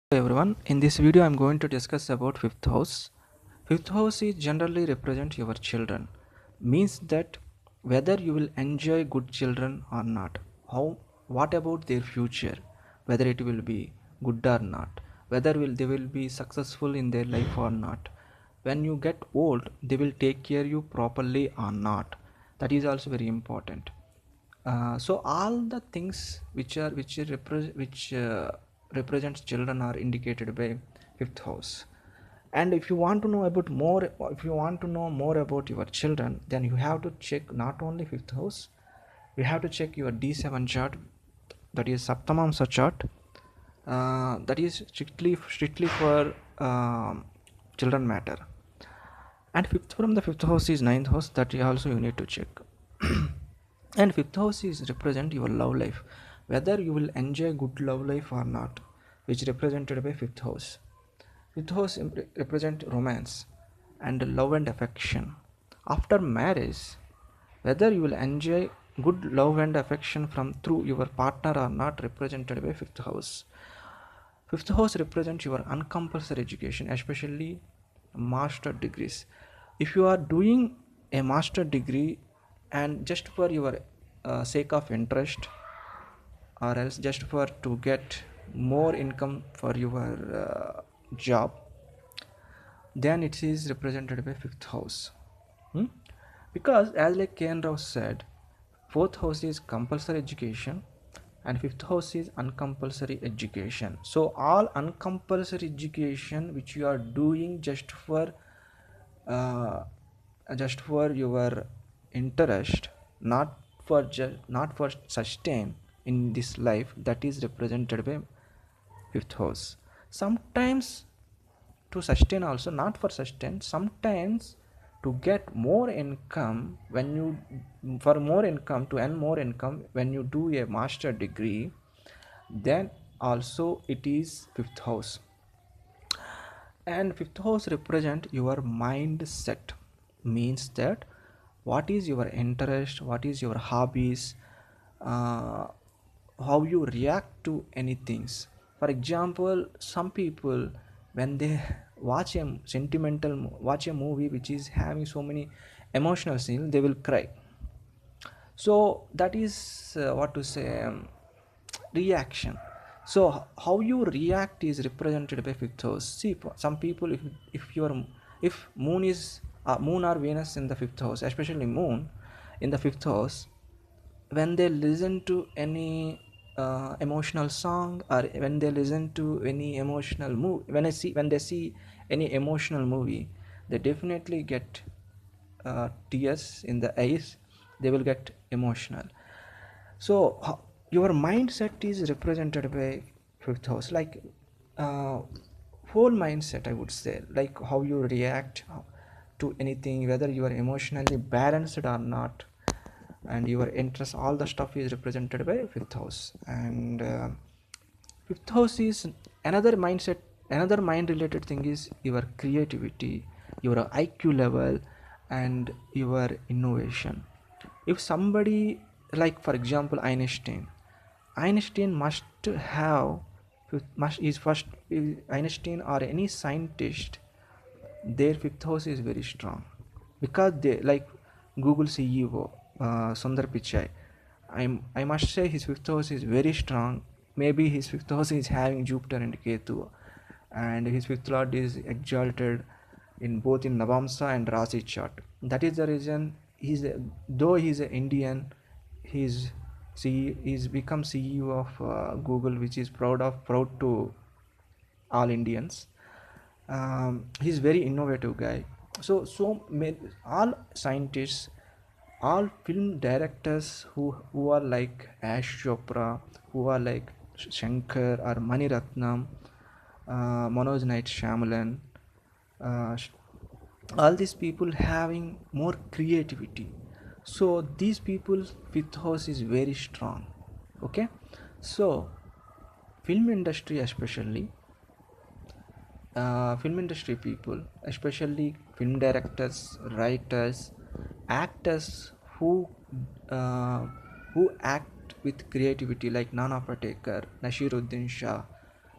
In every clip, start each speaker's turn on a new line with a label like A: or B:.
A: Hello everyone, in this video I'm going to discuss about fifth house. Fifth house is generally represent your children, means that whether you will enjoy good children or not, how what about their future, whether it will be good or not, whether they will be successful in their life or not. When you get old, they will take care you properly or not. That is also very important. So all the things which represents children are indicated by fifth house. And if you want to know about more, if you want to know more about your children, then you have to check not only fifth house, you have to check your D7 chart, that is Saptamamsa chart, that is strictly for children matter. And fifth from the fifth house is ninth house, that also you need to check. And fifth house is represent your love life, whether you will enjoy good love life or not, which represented by fifth house. Fifth house represent romance and love and affection after marriage, whether you will enjoy good love and affection from through your partner or not, represented by fifth house. Fifth house represents your uncompulsory education, especially master degrees. If you are doing a master degree and just for your sake of interest, or else just for to get more income for your job, then it is represented by fifth house. Hmm? Because as like K.N. Rao said, fourth house is compulsory education and fifth house is uncompulsory education. So all uncompulsory education which you are doing uh, just for your interest, not for sustain in this life, that is represented by fifth house. Sometimes to sustain also, not for sustain, sometimes to get more income, when you for more income, to earn more income when you do a master degree, then also it is fifth house. And fifth house represent your mindset, means that what is your interest, what is your hobbies, uh, how you react to any things. For example, some people, when they watch a movie which is having so many emotional scenes, they will cry. So that is what to say, reaction. So how you react is represented by fifth house. See, for some people, if your if moon is moon or Venus in the fifth house, especially moon in the fifth house, when they listen to any emotional song, or when they listen to any emotional movie, when they see any emotional movie, they definitely get tears in the eyes, they will get emotional. So your mindset is represented by fifth house, like uh, whole mindset, I would say, like how you react to anything, whether you are emotionally balanced or not, and your interest, all the stuff is represented by fifth house. And fifth house is another mindset, another mind related thing is your creativity, your IQ level, and your innovation. If somebody, like for example Einstein must have, must is first, Einstein or any scientist, their fifth house is very strong, because they, like Google CEO Sundar Pichai, I must say his fifth house is very strong. Maybe his fifth house is having Jupiter and Ketu, and his fifth lord is exalted in both in Navamsa and Rasi chart. That is the reason though he's an Indian, he's become CEO of Google, which is proud to all Indians. He's very innovative guy. All scientists, all film directors who are like Ash Chopra, who are like Shankar or Mani Ratnam, Manoj Knight Shyamalan, uh, all these people having more creativity. So these people's fifth house is very strong. Okay, so film industry especially, film industry people, especially film directors, writers, actors uh, who act with creativity, like Nana Patekar, Nashiruddin Shah,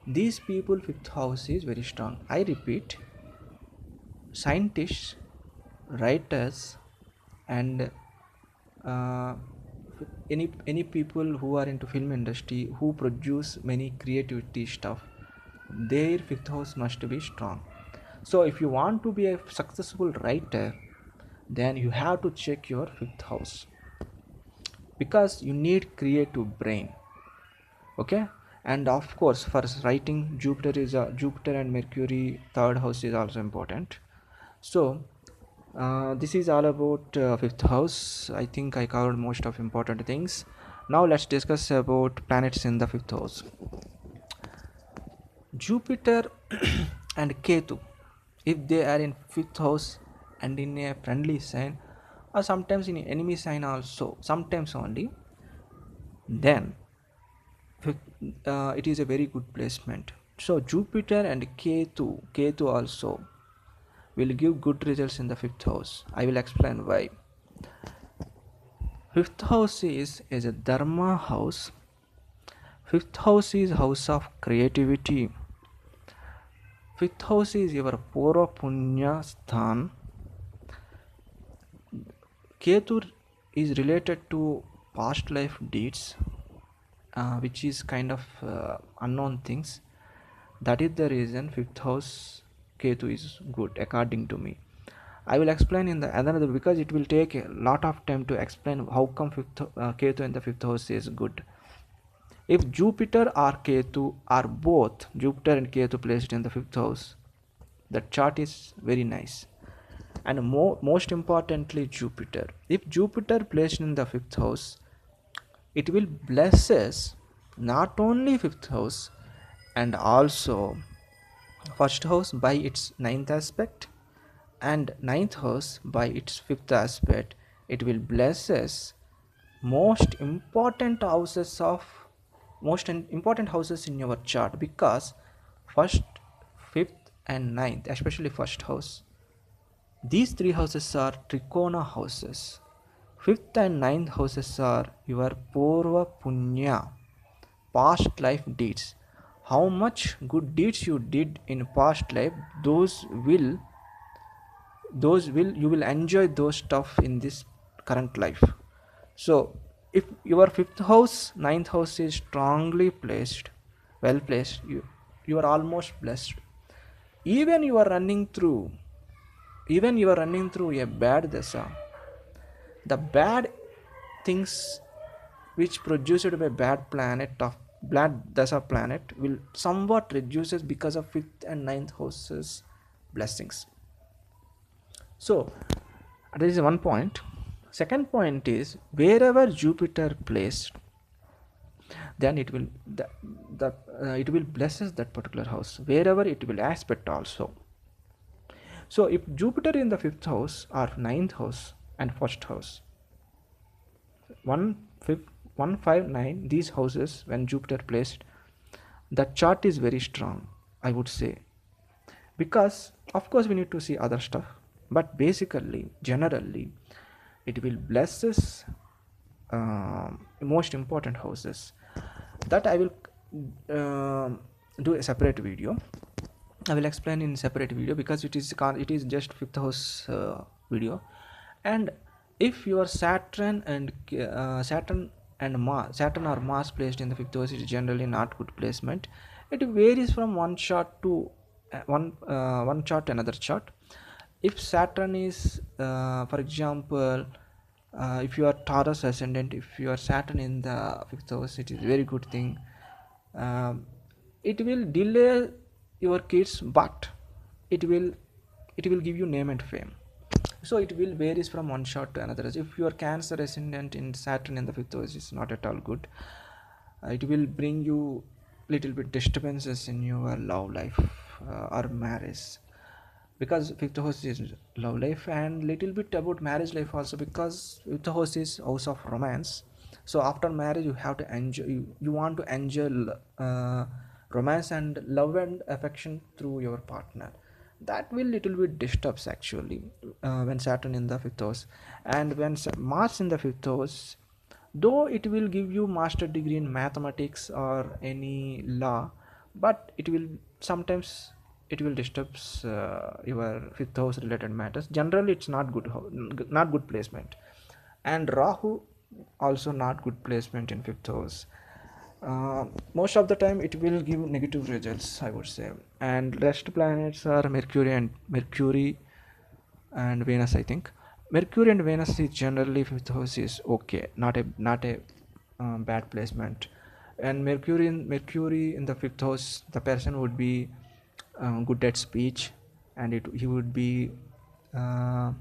A: These people fifth house is very strong. I repeat, scientists, writers, and uh, any people who are into film industry who produce many creativity stuff, their fifth house must be strong. So if you want to be a successful writer, then you have to check your fifth house, because you need creative brain. Okay. And of course, for writing, Jupiter and Mercury third house is also important. So this is all about fifth house. I think I covered most of important things. Now let's discuss about planets in the fifth house. Jupiter and Ketu, if they are in fifth house and in a friendly sign, or sometimes in enemy sign also, sometimes only, then it is a very good placement. So Jupiter and Ketu also will give good results in the fifth house. I will explain why. Fifth house is a dharma house. Fifth house is house of creativity. Fifth house is your pura punya sthan. Ketu is related to past life deeds, which is kind of unknown things. That is the reason fifth house Ketu is good according to me. I will explain in the another, because it will take a lot of time to explain how come Ketu in the fifth house is good. If Jupiter or Ketu are both Jupiter and Ketu placed in the fifth house, the chart is very nice. And most importantly, Jupiter. If Jupiter placed in the fifth house, it will blesses not only fifth house and also first house by its ninth aspect, and ninth house by its fifth aspect. It will blesses most important houses of important houses in your chart, because first, fifth, and ninth, especially first house, these three houses are trikona houses. Fifth and ninth houses are your purva punya, past life deeds. How much good deeds you did in past life, those will you will enjoy those stuff in this current life. So if your fifth house, ninth house is strongly placed, well placed, you are almost blessed. Even you are running through even you are running through a bad dasa, the bad things which produced by bad planet of bad dasa planet will somewhat reduces because of fifth and ninth houses blessings. So that is one point. Second point is, wherever Jupiter placed, then it will blesses that particular house, wherever it will aspect also. So if Jupiter in the fifth house or ninth house and first house, 159, these houses when Jupiter placed, the chart is very strong, I would say, because of course we need to see other stuff, but basically generally it will blesses most important houses. That I will do a separate video. I will explain in separate video, because it is just fifth house video. And if your Saturn and Mars, Saturn or Mars placed in the fifth house, is generally not good placement. It varies from one chart to one chart to another chart. If Saturn is for example, if you are Taurus ascendant, if you are Saturn in the fifth house, it is very good thing. It will delay your kids, but it will give you name and fame. So it will varies from one shot to another. If you are Cancer ascendant in Saturn in the fifth house, is not at all good. It will bring you little bit disturbances in your love life or marriage, because fifth house is love life, and little bit about marriage life also, because fifth house is house of romance. So after marriage you have to enjoy, you want to enjoy romance and love and affection through your partner. That will little bit disturbs actually when Saturn in the fifth house. And when Mars in the fifth house, though it will give you master degree in mathematics or any law, but it will sometimes it will disturbs your fifth house related matters. Generally it's not good not good placement. And Rahu also not good placement in fifth house. Most of the time it will give negative results, I would say. And rest planets are Mercury and Venus, I think. Mercury and Venus is generally fifth house is okay, not a bad placement. And Mercury in the fifth house, the person would be good at speech, and he would be uh,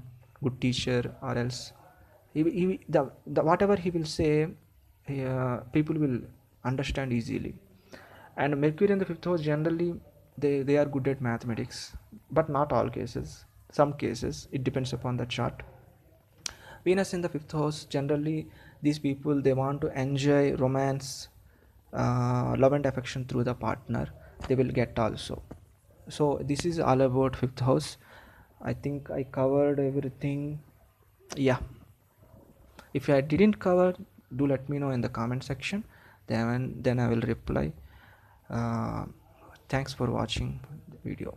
A: good teacher, or else the whatever he will say, people will understand easily. And Mercury in the fifth house generally they are good at mathematics, but not all cases. Some cases it depends upon the chart. Venus in the fifth house, generally these people they want to enjoy romance, love and affection through the partner. They will get also. So this is all about fifth house. I think I covered everything. Yeah. If I didn't cover, do let me know in the comment section. Then I will reply. Uh, Thanks for watching the video.